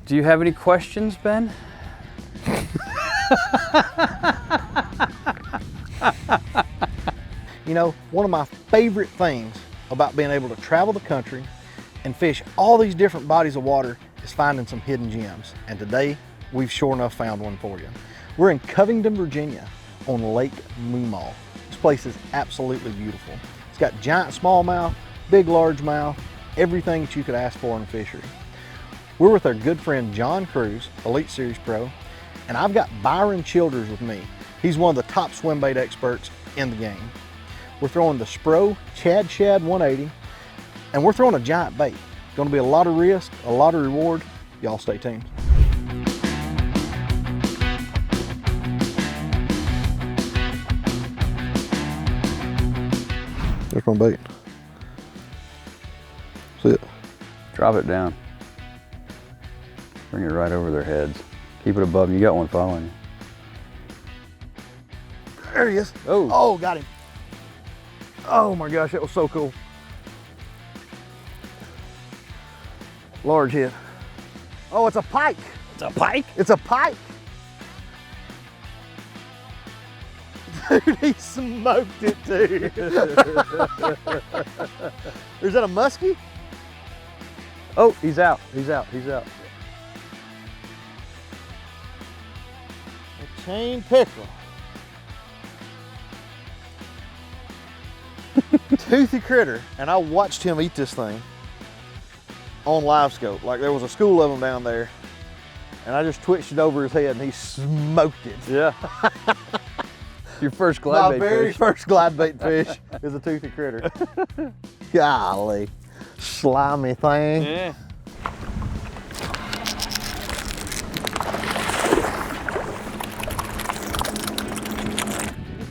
Do you have any questions, Ben? You know, one of my favorite things about being able to travel the country and fish all these different bodies of water is finding some hidden gems. And today, we've sure enough found one for you. We're in Covington, Virginia on Lake Muma. This place is absolutely beautiful. It's got giant smallmouth, big largemouth, everything that you could ask for in a fishery. We're with our good friend John Cruz, Elite Series Pro, and I've got Byron Childers with me. He's one of the top swim bait experts in the game. We're throwing the Spro Chad Shad 180, and we're throwing a giant bait. Gonna be a lot of risk, a lot of reward. Y'all stay tuned. There's my bait. See it? Drop it down. Bring it right over their heads. Keep it above them. You got one following you. There he is. Oh, got him. Oh my gosh, that was so cool. Large hit. Oh, it's a pike. It's a pike? It's a pike. Dude, he smoked it, dude. Is that a muskie? Oh, he's out. He's out. He's out. A chain pickerel. Toothy critter, and I watched him eat this thing on live scope. Like there was a school of them down there, and I just twitched it over his head and he smoked it. Yeah. Your first glide bait My very fish. first glide bait fish is a toothy critter. Golly, slimy thing. Yeah.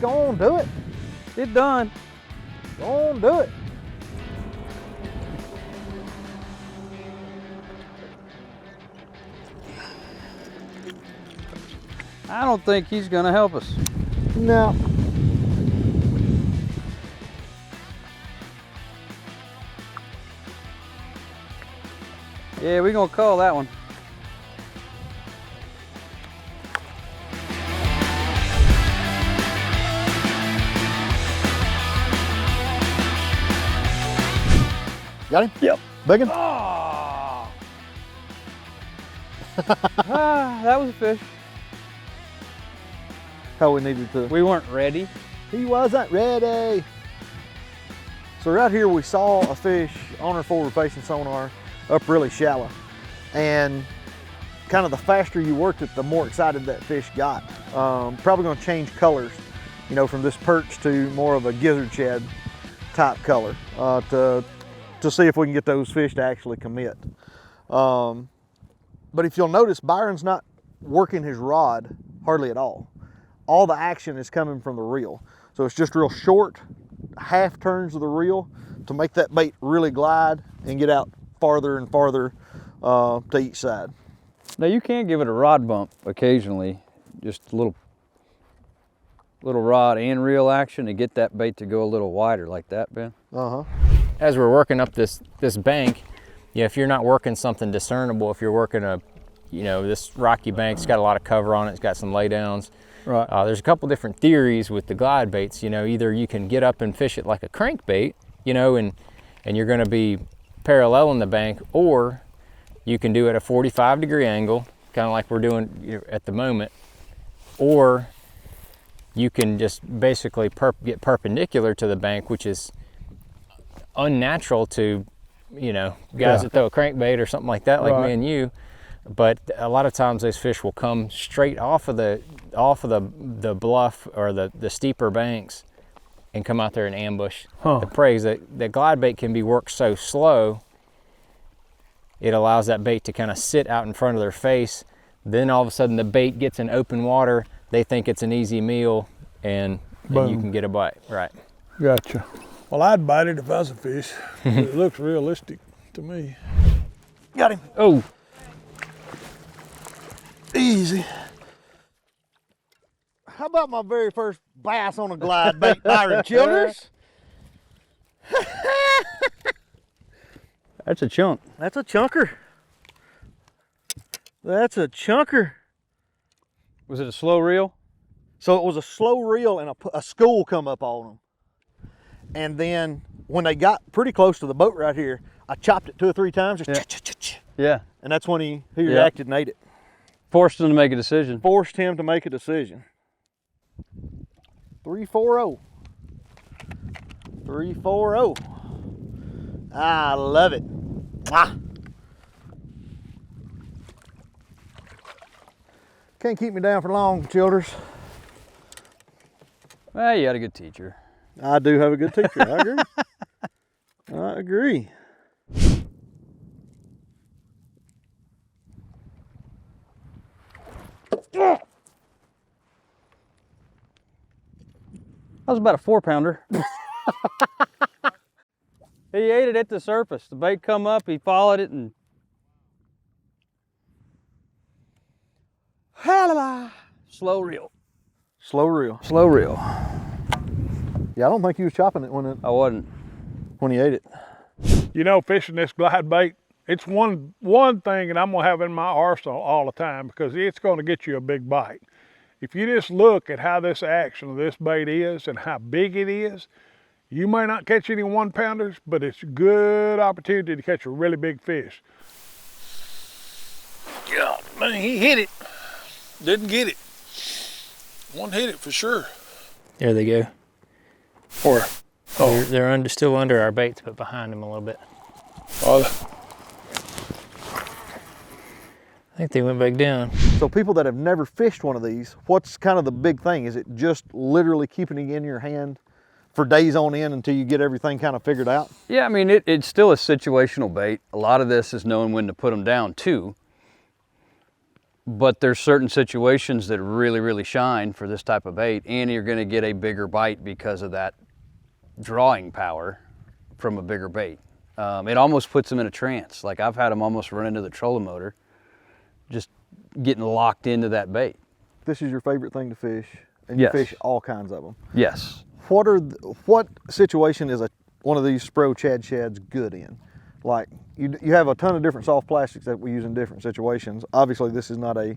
Go on, do it. It's done. Go on, do it. I don't think he's gonna help us. No. Yeah, we're gonna call that one. Got him? Yep. Big one? Oh. That was a fish. How we needed to. We weren't ready. He wasn't ready. So right here we saw a fish on our forward facing sonar up really shallow. And kind of the faster you worked it, the more excited that fish got. Probably gonna change colors, you know, from this perch to more of a gizzard shad type color to see if we can get those fish to actually commit. But if you'll notice, Byron's not working his rod hardly at all. All the action is coming from the reel. So it's just real short, half turns of the reel to make that bait really glide and get out farther and farther to each side. Now you can give it a rod bump occasionally, just a little rod and reel action to get that bait to go a little wider like that, Ben. Uh-huh. As we're working up this bank, yeah, if you're not working something discernible, if you're working this rocky bank's got a lot of cover on it, it's got some laydowns. Right. There's a couple different theories with the glide baits. You know, either you can get up and fish it like a crankbait, you know, and you're going to be paralleling the bank, or you can do it at a 45-degree angle, kind of like we're doing at the moment, or you can just basically get perpendicular to the bank, which is unnatural to, you know, guys that throw a crankbait or something like that, like me and you. But a lot of times those fish will come straight off of the bluff or the steeper banks and come out there and ambush the prey. The glide bait can be worked so slow, it allows that bait to kind of sit out in front of their face. Then all of a sudden the bait gets in open water, they think it's an easy meal, and you can get a bite. Right. Gotcha. Well, I'd bite it if I was a fish. It looks realistic to me. Got him. Oh. Easy. How about my very first bass on a glide bait, Byron Childers? That's a chunk. That's a chunker. That's a chunker. Was it a slow reel? So it was a slow reel and a school come up on them. And then when they got pretty close to the boat right here, I chopped it 2 or 3 times. Just Yeah. And that's when he reacted and ate it. Forced him to make a decision. Forced him to make a decision. 340. 340. I love it. Mwah. Can't keep me down for long, Childers. Well, you had a good teacher. I do have a good teacher. I agree. I agree. That was about a 4-pounder. He ate it at the surface. The bait come up, he followed it, and slow reel. Slow reel. Slow reel. Yeah, I don't think he was chopping it I wasn't. when he ate it. You know, fishing this glide bait, it's one thing that I'm gonna have in my arsenal all the time because it's gonna get you a big bite. If you just look at how this action of this bait is and how big it is, you may not catch any 1-pounders, but it's a good opportunity to catch a really big fish. God, man, he hit it. Didn't get it. One hit it for sure. There they go. Or, They're still under our baits, but behind them a little bit. oh, I think they went back down. So people that have never fished one of these, what's kind of the big thing? Is it just literally keeping it in your hand for days on end until you get everything kind of figured out? Yeah, I mean, it's still a situational bait. A lot of this is knowing when to put them down too. But there's certain situations that really, really shine for this type of bait, and you're gonna get a bigger bite because of that drawing power from a bigger bait. It almost puts them in a trance. Like I've had them almost run into the trolling motor, just getting locked into that bait. This is your favorite thing to fish, and Yes. you fish all kinds of them. Yes. What situation is one of these Spro Chad Shads good in? Like you have a ton of different soft plastics that we use in different situations. Obviously, this is not a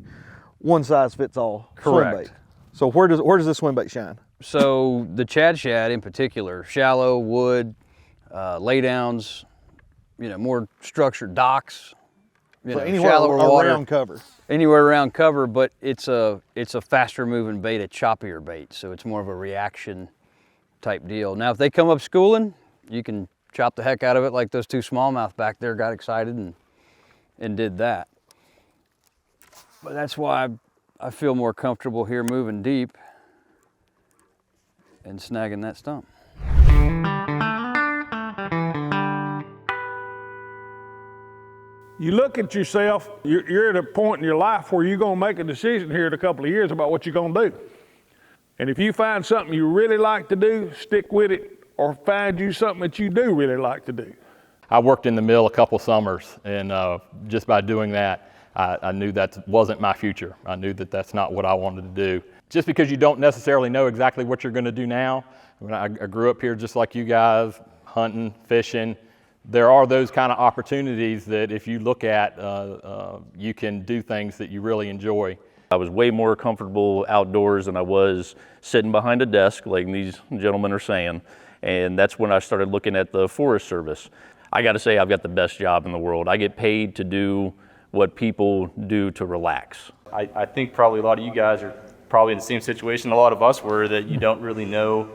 one-size-fits-all swim Correct. bait. So where does this swim bait shine? So the Chad Shad in particular, shallow, wood, laydowns, more structured docks, So anywhere shallower water, around cover. anywhere around cover, but it's a faster moving bait, a choppier bait, so it's more of a reaction type deal. Now, if they come up schooling, you can chop the heck out of it like those 2 smallmouth back there got excited and did that. But that's why I feel more comfortable here moving deep and snagging that stump. you look at yourself, you're at a point in your life where you're gonna make a decision here in a couple of years about what you're gonna do. And if you find something you really like to do, stick with it, or find you something that you do really like to do. I worked in the mill a couple summers, and just by doing that, I knew that wasn't my future. I knew that that's not what I wanted to do. Just because you don't necessarily know exactly what you're gonna do now, when I grew up here just like you guys, hunting, fishing, there are those kind of opportunities that if you look at, you can do things that you really enjoy. I was way more comfortable outdoors than I was sitting behind a desk like these gentlemen are saying. And that's when I started looking at the Forest Service. I gotta say, I've got the best job in the world. I get paid to do what people do to relax. I think probably a lot of you guys are probably in the same situation a lot of us were, that you don't really know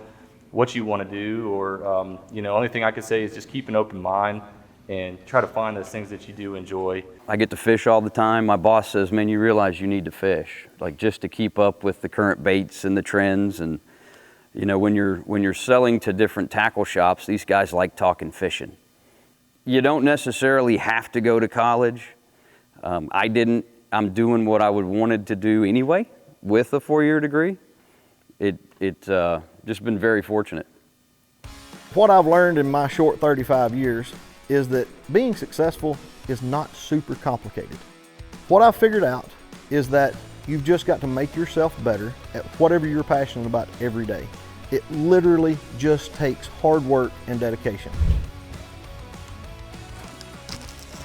what you want to do, or only thing I could say is just keep an open mind and try to find those things that you do enjoy. I get to fish all the time. My boss says, man, you realize you need to fish, like just to keep up with the current baits and the trends. And when you're selling to different tackle shops, these guys like talking fishing. You don't necessarily have to go to college. I didn't. I'm doing what I would wanted to do anyway with a 4-year degree. It's just been very fortunate. What I've learned in my short 35 years is that being successful is not super complicated. What I've figured out is that you've just got to make yourself better at whatever you're passionate about every day. It literally just takes hard work and dedication.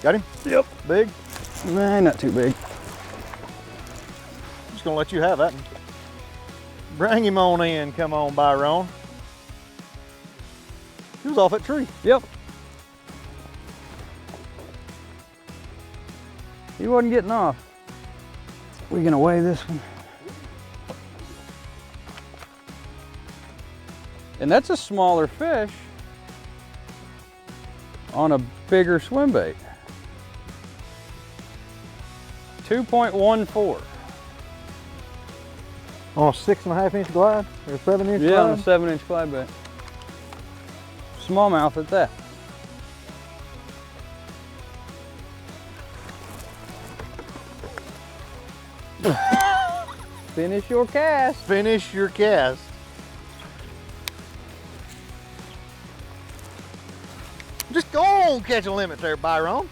Got him? Yep. Big? Nah, not too big. just gonna let you have that. Bring him on in. Come on, Byron. He was off that tree. Yep. He wasn't getting off. We're gonna weigh this one. And that's a smaller fish on a bigger swim bait. 2.14. On a 6.5 inch glide or a 7 inch glide? Yeah, on a 7-inch glide bait. Smallmouth at that. Finish your cast. Finish your cast. Just go on, catch a limit there, Byron.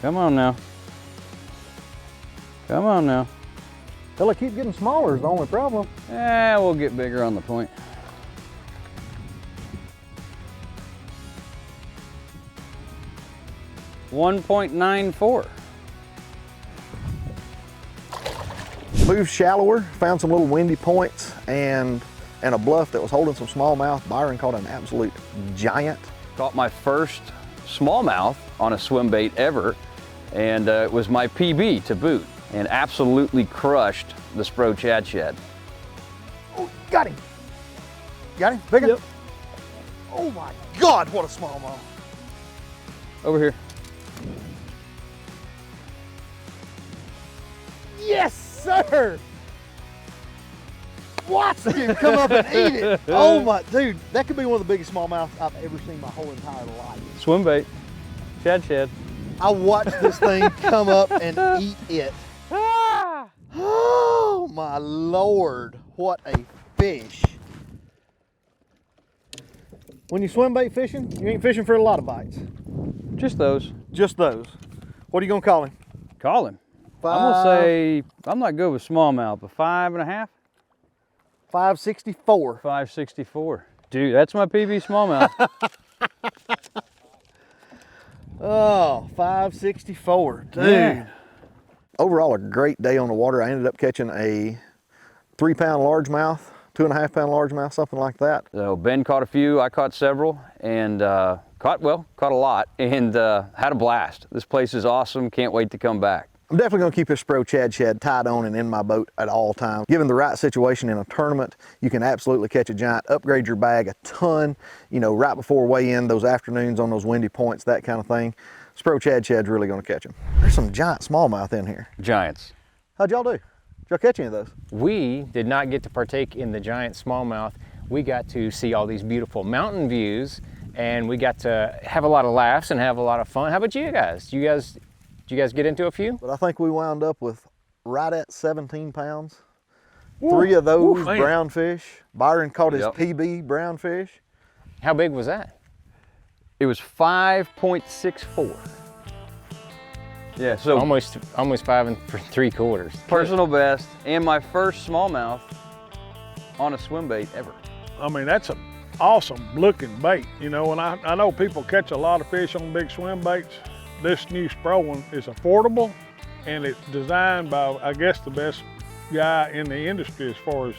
Come on now. Come on now. They'll keep getting smaller is the only problem. We'll get bigger on the point. .94. Moved shallower, found some little windy points and a bluff that was holding some smallmouth. Byron caught an absolute giant. Caught my first smallmouth on a swim bait ever, and it was my PB to boot, and absolutely crushed the Spro Chad Shad. Oh, got him. Got him? Big one? Yep. Oh my God, what a smallmouth. Over here. Yes, sir. Watch him come up and eat it. Oh my, dude, that could be one of the biggest smallmouths I've ever seen my whole entire life. Swim bait, Chad Shad. I watched this thing come up and eat it. Oh my Lord, what a fish. When you swim bait fishing, you ain't fishing for a lot of bites. Just those. Just those. What are you gonna call him? Call him. I'm gonna say, I'm not good with smallmouth, but 5.5? 564. 564. Dude, that's my PB smallmouth. Oh, 564, dude. Yeah. Overall, a great day on the water. I ended up catching a 3-pound largemouth, 2.5-pound largemouth, something like that. So Ben caught a few, I caught several, and caught a lot, and had a blast. This place is awesome, can't wait to come back. I'm definitely gonna keep this Spro Chad Shad tied on and in my boat at all times. Given the right situation in a tournament, you can absolutely catch a giant, upgrade your bag a ton, you know, right before weigh-in, those afternoons on those windy points, that kind of thing. Spro Chad Shad's really gonna catch them. There's some giant smallmouth in here. Giants. How'd y'all do? Did y'all catch any of those? We did not get to partake in the giant smallmouth. We got to see all these beautiful mountain views, and we got to have a lot of laughs and have a lot of fun. How about you guys? Did you guys get into a few? But I think we wound up with right at 17 pounds. 3 of those brown fish. Byron caught his PB brown fish. How big was that? It was 5.64. Yeah, so almost 5 3/4. Personal best, and my first smallmouth on a swim bait ever. I mean, that's an awesome looking bait, you know, and I know people catch a lot of fish on big swim baits. This new Spro one is affordable, and it's designed by, I guess, the best guy in the industry as far as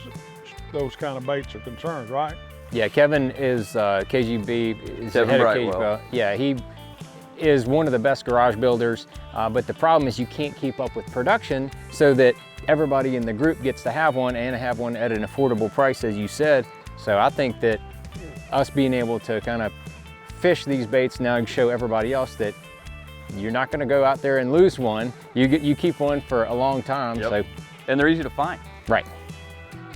those kind of baits are concerned, right? Yeah, Kevin is KGB, is the head of KGB. Yeah, he is one of the best garage builders, but the problem is you can't keep up with production so that everybody in the group gets to have one and have one at an affordable price, as you said. So I think that us being able to kind of fish these baits now and show everybody else that you're not going to go out there and lose one. You keep one for a long time. Yep. So, and they're easy to find. Right.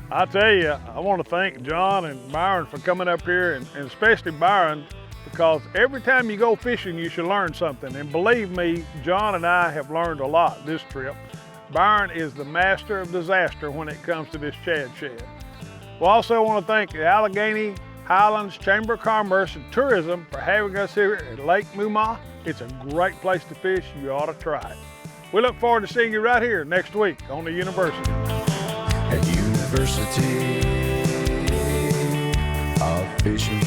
I tell you, I want to thank John and Byron for coming up here, and especially Byron, because every time you go fishing, you should learn something. And believe me, John and I have learned a lot this trip. Byron is the master of disaster when it comes to this Chad Shad. We also want to thank the Allegheny Highlands Chamber of Commerce and Tourism for having us here at Lake Muma. It's a great place to fish. You ought to try it. We look forward to seeing you right here next week on the University. At University of Fishing.